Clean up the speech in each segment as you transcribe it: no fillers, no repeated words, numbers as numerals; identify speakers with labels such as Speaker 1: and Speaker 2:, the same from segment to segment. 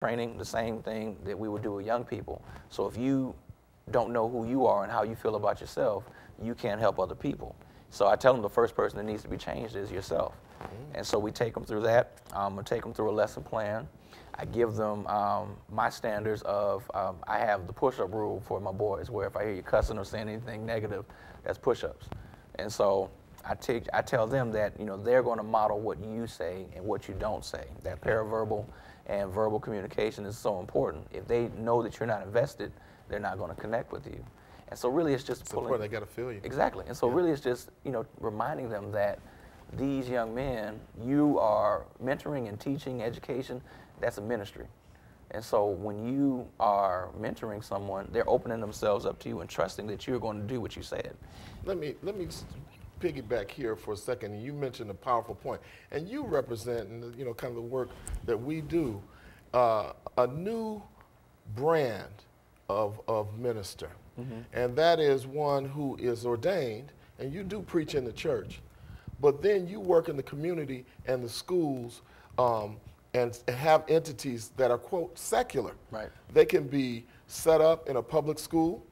Speaker 1: training, the same thing that we would do with young people. So if you don't know who you are and how you feel about yourself, you can't help other people. So I tell them the first person that needs to be changed is yourself. And so we take them through that. I take them through a lesson plan. I give them my standards of, I have the push-up rule for my boys, where if I hear you cussing or saying anything negative, that's push-ups. And so I tell them that, you know, they're going to model what you say and what you don't say. That paraverbal and verbal communication is so important. If they know that you're not invested, they're not going to connect with you. And so really it's just pulling.
Speaker 2: They got to feel you.
Speaker 1: Exactly. And so really it's just, you know, reminding them that these young men, you are mentoring and teaching education, that's a ministry. And so when you are mentoring someone, they're opening themselves up to you and trusting that you're going to do what you said.
Speaker 2: Let me piggyback here for a second. You mentioned a powerful point, and you represent, you know, kind of the work that we do, a new brand of minister, and that is one who is ordained, and you do preach in the church, but then you work in the community and the schools, and have entities that are, quote, secular.
Speaker 1: Right.
Speaker 2: They can be set up in a public school.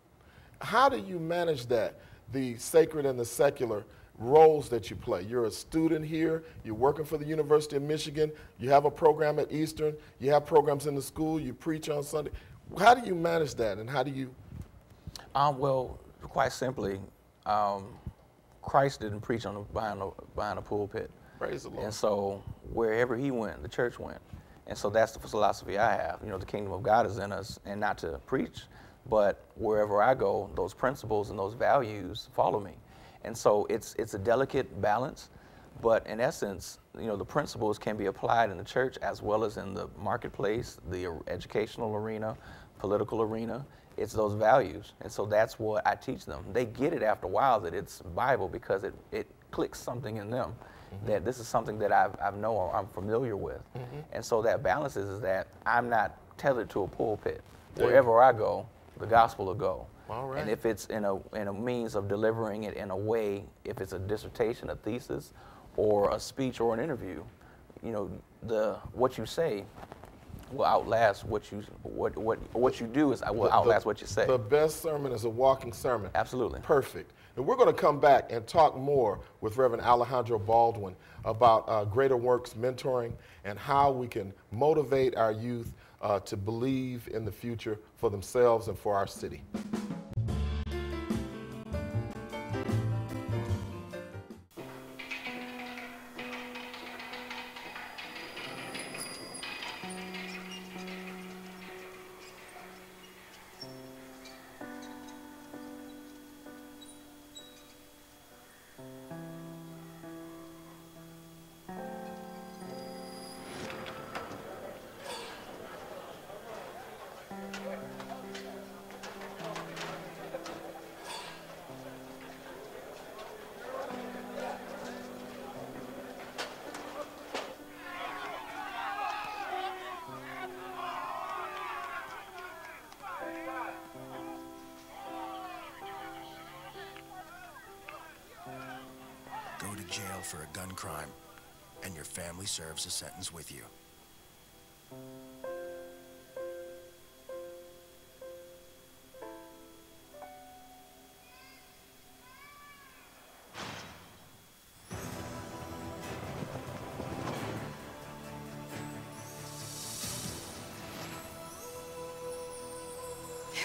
Speaker 2: How do you manage that, the sacred and the secular roles that you play? You're a student here, you're working for the University of Michigan, you have a program at Eastern, you have programs in the school, you preach on Sunday. How do you manage that, and how do you?
Speaker 1: Well, quite simply, Christ didn't preach behind a pulpit.
Speaker 2: Praise the Lord.
Speaker 1: And so wherever he went, the church went. And so that's the philosophy I have. You know, the kingdom of God is in us, and not to preach, but wherever I go, those principles and those values follow me. And so it's a delicate balance, but in essence, you know, the principles can be applied in the church as well as in the marketplace, the educational arena, political arena. It's those values. And so that's what I teach them. They get it after a while that it's Bible, because it clicks something in them. That this is something that I know or I'm familiar with. And so that balance is that I'm not tethered to a pulpit. Wherever I go, the gospel will go.
Speaker 2: All right.
Speaker 1: And if it's in a means of delivering it in a way, if it's a dissertation, a thesis, or a speech or an interview, you know, what you say will outlast what you do will outlast what you say.
Speaker 2: The best sermon is a walking sermon.
Speaker 1: Absolutely.
Speaker 2: Perfect. And we're going to come back and talk more with Reverend Alejandro Baldwin about Greater Works mentoring and how we can motivate our youth to believe in the future for themselves and for our city.
Speaker 3: Go to jail for a gun crime, and your family serves a sentence with you.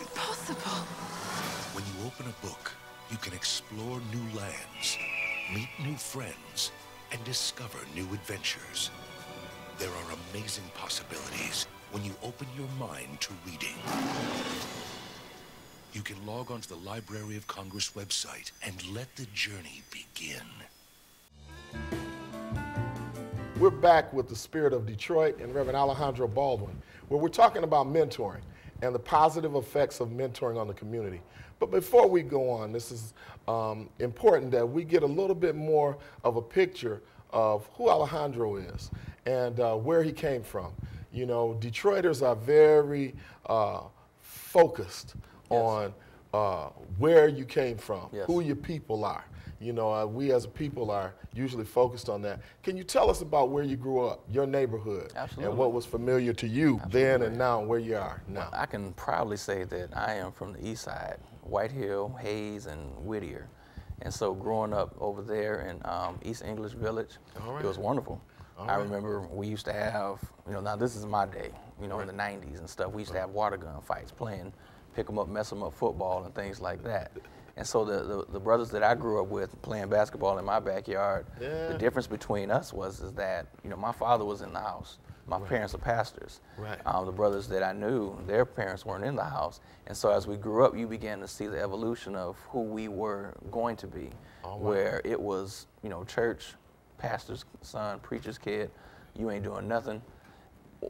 Speaker 4: Impossible.
Speaker 3: When you open a book, you can explore new lands, meet new friends, and discover new adventures. There are amazing possibilities when you open your mind to reading. You can log onto the Library of Congress website and let the journey begin.
Speaker 2: We're back with the Spirit of Detroit and Reverend Alejandro Baldwin, where we're talking about mentoring and the positive effects of mentoring on the community. But before we go on, this is important that we get a little bit more of a picture of who Alejandro is and where he came from. You know, Detroiters are very focused on where you came from, who your people are. You know, we as a people are usually focused on that. Can you tell us about where you grew up, your neighborhood,
Speaker 1: Absolutely.
Speaker 2: and what was familiar to you then and now, where you are now?
Speaker 1: I can proudly say that I am from the east side, White Hill, Hayes, and Whittier. And so growing up over there in East English Village, it was wonderful. I remember we used to have, you know, now this is my day, you know, in the 90s and stuff, we used to have water gun fights, playing pick 'em up, mess 'em up football and things like that. And so the brothers that I grew up with playing basketball in my backyard, the difference between us is that, you know, my father was in the house. My parents are pastors. The brothers that I knew, their parents weren't in the house. And so as we grew up, you began to see the evolution of who we were going to be, where it was, you know, church, pastor's son, preacher's kid, you ain't doing nothing.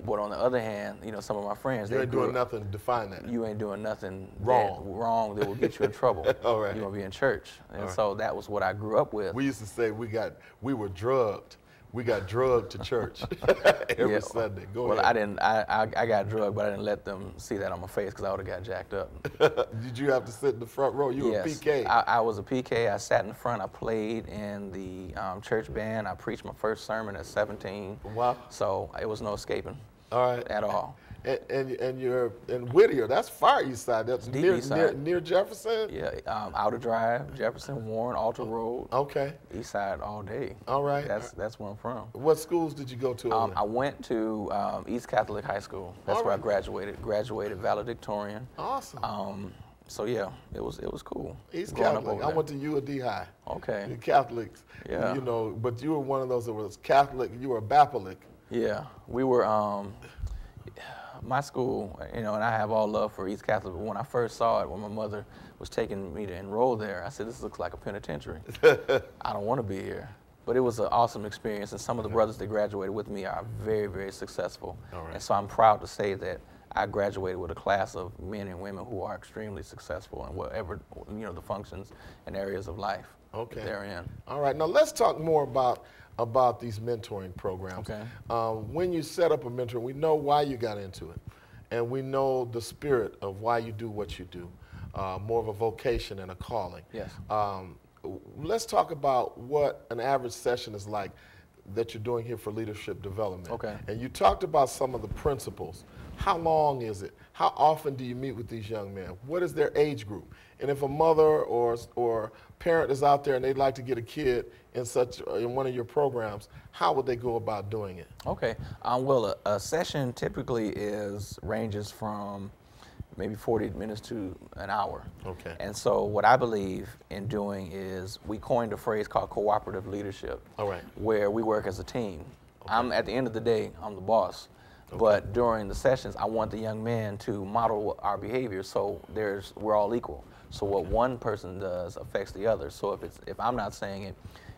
Speaker 1: But on the other hand, you know, some of my friends,
Speaker 2: you ain't doing nothing, define that.
Speaker 1: You ain't doing nothing
Speaker 2: wrong
Speaker 1: that will get you in trouble.
Speaker 2: All right.
Speaker 1: You're gonna be in church. And so that was what I grew up with.
Speaker 2: We used to say we were drugged. We got drugged to church every Sunday. Go ahead.
Speaker 1: I got drugged, but I didn't let them see that on my face because I would have got jacked up.
Speaker 2: Did you have to sit in the front row? You were a PK.
Speaker 1: I was a PK. I sat in the front. I played in the church band. I preached my first sermon at 17.
Speaker 2: Wow.
Speaker 1: So it was no escaping.
Speaker 2: All right.
Speaker 1: At all.
Speaker 2: And you're in Whittier. That's far east side. That's near Jefferson.
Speaker 1: Yeah, Outer Drive, Jefferson, Warren, Alter Road.
Speaker 2: Okay.
Speaker 1: East side all day.
Speaker 2: All right.
Speaker 1: That's where I'm from.
Speaker 2: What schools did you go to?
Speaker 1: I went to East Catholic High School. That's where I graduated. Graduated valedictorian.
Speaker 2: Awesome.
Speaker 1: So yeah, it was cool.
Speaker 2: East Catholic. I went to UAD High.
Speaker 1: Okay.
Speaker 2: The Catholics.
Speaker 1: Yeah.
Speaker 2: You know, but you were one of those that was Catholic. You were a Baptist.
Speaker 1: Yeah, we were. My school, you know, and I have all love for East Catholic, but when I first saw it, when my mother was taking me to enroll there, I said, this looks like a penitentiary. I don't want to be here. But it was an awesome experience, and some of the brothers that graduated with me are very, very successful. And so I'm proud to say that I graduated with a class of men and women who are extremely successful in whatever, you know, the functions and areas of life that they're in.
Speaker 2: All right, now let's talk more about these mentoring programs. When you set up a mentor, we know why you got into it, and we know the spirit of why you do what you do, more of a vocation and a calling.
Speaker 1: Yes.
Speaker 2: Let's talk about what an average session is like that you're doing here for leadership development. And you talked about some of the principles. How long is it? How often do you meet with these young men? What is their age group? And if a mother or parent is out there and they'd like to get a kid in one of your programs, how would they go about doing it?
Speaker 1: Okay. Well, a session typically ranges from maybe 40 minutes to an hour. And so what I believe in doing is we coined a phrase called cooperative leadership, where we work as a team. I'm at the end of the day, I'm the boss. But during the sessions, I want the young men to model our behavior, so we're all equal. So what one person does affects the other. So if I'm not saying it,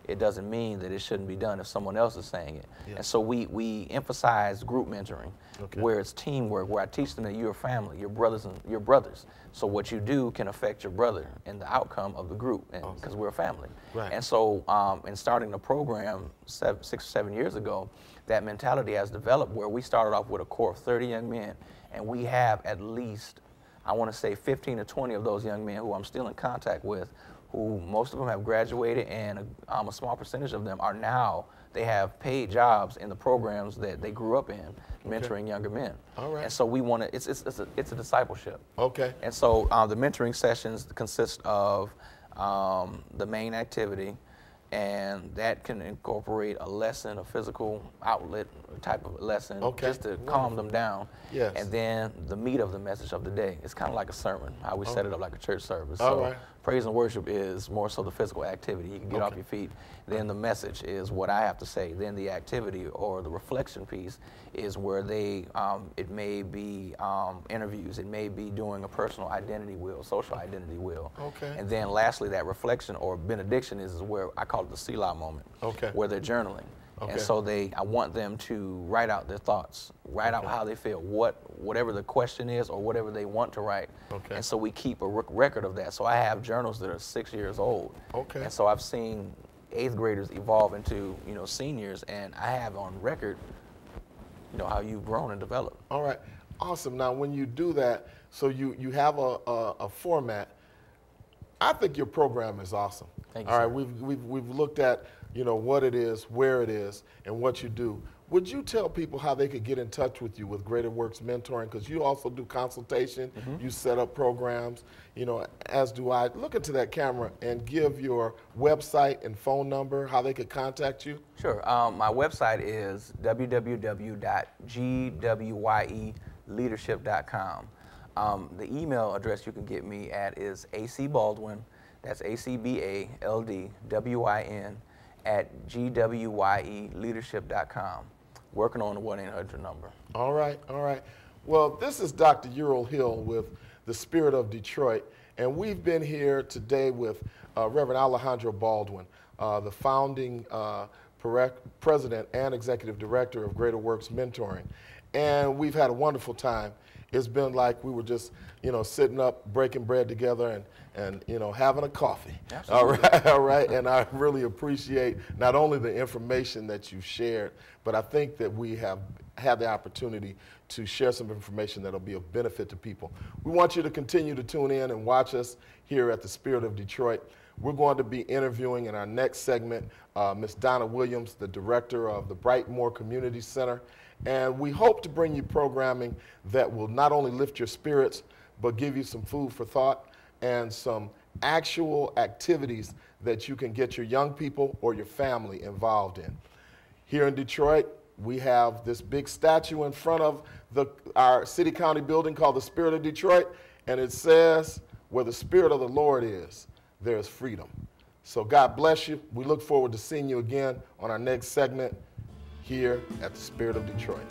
Speaker 1: it doesn't mean that it shouldn't be done if someone else is saying it. And so we emphasize group mentoring, where it's teamwork, where I teach them that you're a family, you're brothers. So what you do can affect your brother and the outcome of the group, because we're a family. And so in starting the program 6 or 7 years ago, that mentality has developed where we started off with a core of 30 young men, and we have at least, I want to say 15 to 20 of those young men who I'm still in contact with, who most of them have graduated, and a small percentage of them are now, they have paid jobs in the programs that they grew up in, mentoring younger men. And so we want to, it's a discipleship. And so the mentoring sessions consist of the main activity, and that can incorporate a lesson, a physical outlet type of lesson, just to calm them down. And then the meat of the message of the day. It's kind of like a sermon, how we set it up like a church service. So praise and worship is more so the physical activity. You can get off your feet. Then the message is what I have to say. Then the activity or the reflection piece is where it may be interviews. It may be doing a personal identity wheel, social identity wheel. And then lastly, that reflection or benediction is where I call it the Selah moment, where they're journaling. And so I want them to write out their thoughts, write out how they feel, whatever the question is or whatever they want to write. And so we keep a record of that. So I have journals that are 6 years old. And so I've seen 8th graders evolve into, you know, seniors, and I have on record, you know, how you've grown and developed.
Speaker 2: All right, awesome. Now, when you do that, so you have a format. I think your program is awesome.
Speaker 1: Thank you,
Speaker 2: All right,
Speaker 1: sir.
Speaker 2: we've looked at, you know, what it is, where it is, and what you do. Would you tell people how they could get in touch with you with Greater Works Mentoring? Because you also do consultation, you set up programs, you know, as do I. Look into that camera and give your website and phone number, how they could contact you.
Speaker 1: Sure. My website is www.gwyeleadership.com. The email address you can get me at is acbaldwin, that's ACBALDWIN, at gwyeleadership.com. Working on the 1-800 number.
Speaker 2: All right, all right. Well, this is Dr. Ural Hill with the Spirit of Detroit, and we've been here today with Reverend Alejandro Baldwin, the founding president and executive director of Greater Works Mentoring. And we've had a wonderful time. It's been like we were just, you know, sitting up, breaking bread together and you know, having a coffee.
Speaker 1: Absolutely.
Speaker 2: All right, all right. And I really appreciate not only the information that you shared, but I think that we have had the opportunity to share some information that'll be of benefit to people. We want you to continue to tune in and watch us here at the Spirit of Detroit. We're going to be interviewing in our next segment Ms. Donna Williams, the director of the Brightmoor Community Center. And we hope to bring you programming that will not only lift your spirits, but give you some food for thought and some actual activities that you can get your young people or your family involved in. Here in Detroit, we have this big statue in front of our city-county building called the Spirit of Detroit, and it says, where the Spirit of the Lord is, there is freedom. So God bless you. We look forward to seeing you again on our next segment here at the Spirit of Detroit.